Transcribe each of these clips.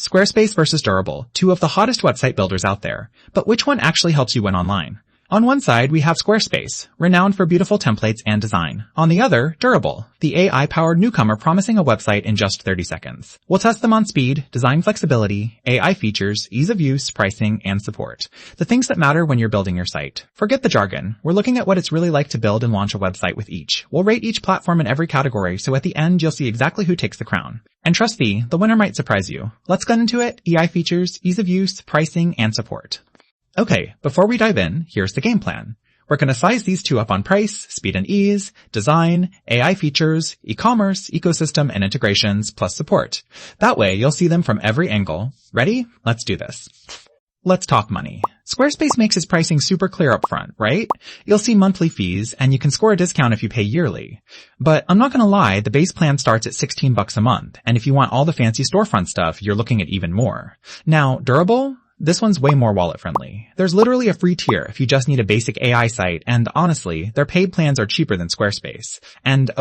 Squarespace versus Durable, two of the hottest website builders out there. But which one actually helps you win online? On one side, we have Squarespace, renowned for beautiful templates and design. On the other, Durable, the AI-powered newcomer promising a website in just 30 seconds. We'll test them on speed, design flexibility, AI features, ease of use, pricing, and support. The things that matter when you're building your site. Forget the jargon. We're looking at what it's really like to build and launch a website with each. We'll rate each platform in every category, so at the end, you'll see exactly who takes the crown. And trust me, the winner might surprise you. Let's get into it. AI features, ease of use, pricing, and support. Okay, before we dive in, here's the game plan. We're going to size these two up on price, speed and ease, design, AI features, e-commerce, ecosystem, and integrations, plus support. That way, you'll see them from every angle. Ready? Let's do this. Let's talk money. Squarespace makes its pricing super clear up front, right? You'll see monthly fees, and you can score a discount if you pay yearly. But I'm not gonna lie, the base plan starts at $16 a month, and if you want all the fancy storefront stuff, you're looking at even more. Now, Durable? This one's way more wallet-friendly. There's literally a free tier if you just need a basic AI site, and honestly, their paid plans are cheaper than Squarespace. And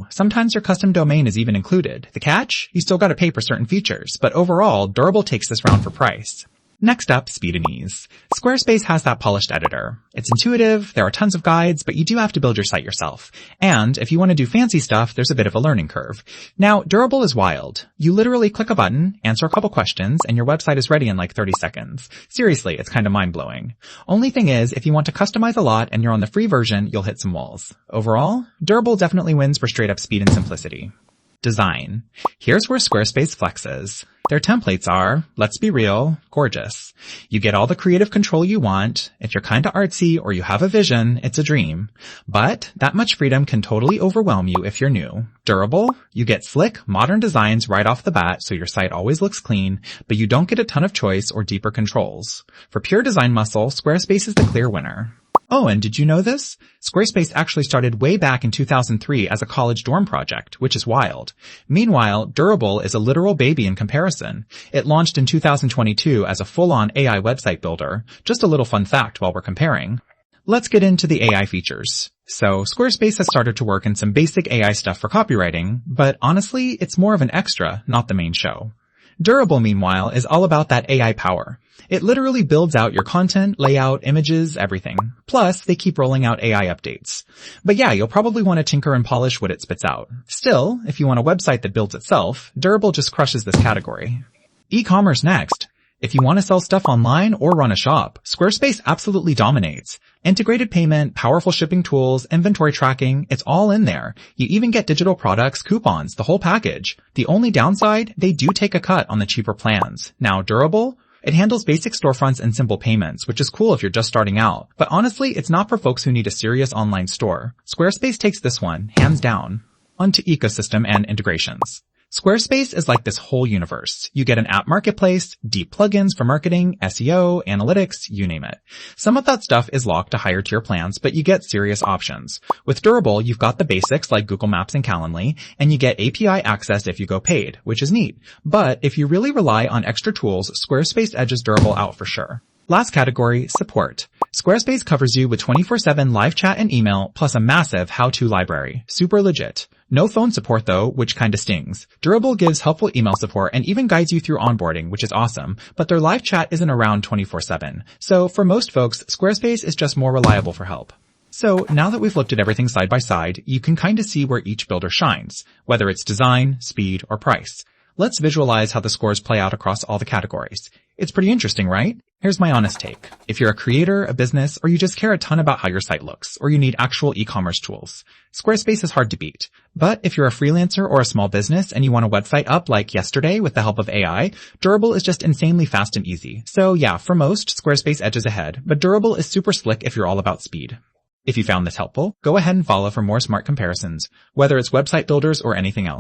sometimes your custom domain is even included. The catch? You still gotta pay for certain features, but overall, Durable takes this round for price. Next up, speed and ease. Squarespace has that polished editor. It's intuitive, there are tons of guides, but you do have to build your site yourself. And if you want to do fancy stuff, there's a bit of a learning curve. Now, Durable is wild. You literally click a button, answer a couple questions, and your website is ready in like 30 seconds. Seriously, it's kind of mind-blowing. Only thing is, if you want to customize a lot and you're on the free version, you'll hit some walls. Overall, Durable definitely wins for straight up speed and simplicity. Design. Here's where Squarespace flexes. Their templates are, let's be real, gorgeous. You get all the creative control you want. If you're kinda artsy or you have a vision, it's a dream. But that much freedom can totally overwhelm you if you're new. Durable, you get slick, modern designs right off the bat so your site always looks clean, but you don't get a ton of choice or deeper controls. For pure design muscle, Squarespace is the clear winner. Oh, and did you know this? Squarespace actually started way back in 2003 as a college dorm project, which is wild. Meanwhile, Durable is a literal baby in comparison. It launched in 2022 as a full-on AI website builder. Just a little fun fact while we're comparing. Let's get into the AI features. So, Squarespace has started to work in some basic AI stuff for copywriting, but honestly, it's more of an extra, not the main show. Durable, meanwhile, is all about that AI power. It literally builds out your content, layout, images, everything. Plus, they keep rolling out AI updates. But yeah, you'll probably want to tinker and polish what it spits out. Still, if you want a website that builds itself, Durable just crushes this category. E-commerce next. If you want to sell stuff online or run a shop, Squarespace absolutely dominates. Integrated payment, powerful shipping tools, inventory tracking, it's all in there. You even get digital products, coupons, the whole package. The only downside, they do take a cut on the cheaper plans. Now, Durable? It handles basic storefronts and simple payments, which is cool if you're just starting out. But honestly, it's not for folks who need a serious online store. Squarespace takes this one, hands down. Onto ecosystem and integrations. Squarespace is like this whole universe. You get an app marketplace, deep plugins for marketing, SEO, analytics, you name it. Some of that stuff is locked to higher tier plans, but you get serious options. With Durable, you've got the basics like Google Maps and Calendly, and you get API access if you go paid, which is neat. But if you really rely on extra tools, Squarespace edges Durable out for sure. Last category, support. Squarespace covers you with 24/7 live chat and email, plus a massive how-to library. Super legit. No phone support though, which kinda stings. Durable gives helpful email support and even guides you through onboarding, which is awesome, but their live chat isn't around 24/7. So for most folks, Squarespace is just more reliable for help. So now that we've looked at everything side by side, you can kinda see where each builder shines, whether it's design, speed, or price. Let's visualize how the scores play out across all the categories. It's pretty interesting, right? Here's my honest take. If you're a creator, a business, or you just care a ton about how your site looks, or you need actual e-commerce tools, Squarespace is hard to beat. But if you're a freelancer or a small business and you want a website up like yesterday with the help of AI, Durable is just insanely fast and easy. So yeah, for most, Squarespace edges ahead, but Durable is super slick if you're all about speed. If you found this helpful, go ahead and follow for more smart comparisons, whether it's website builders or anything else.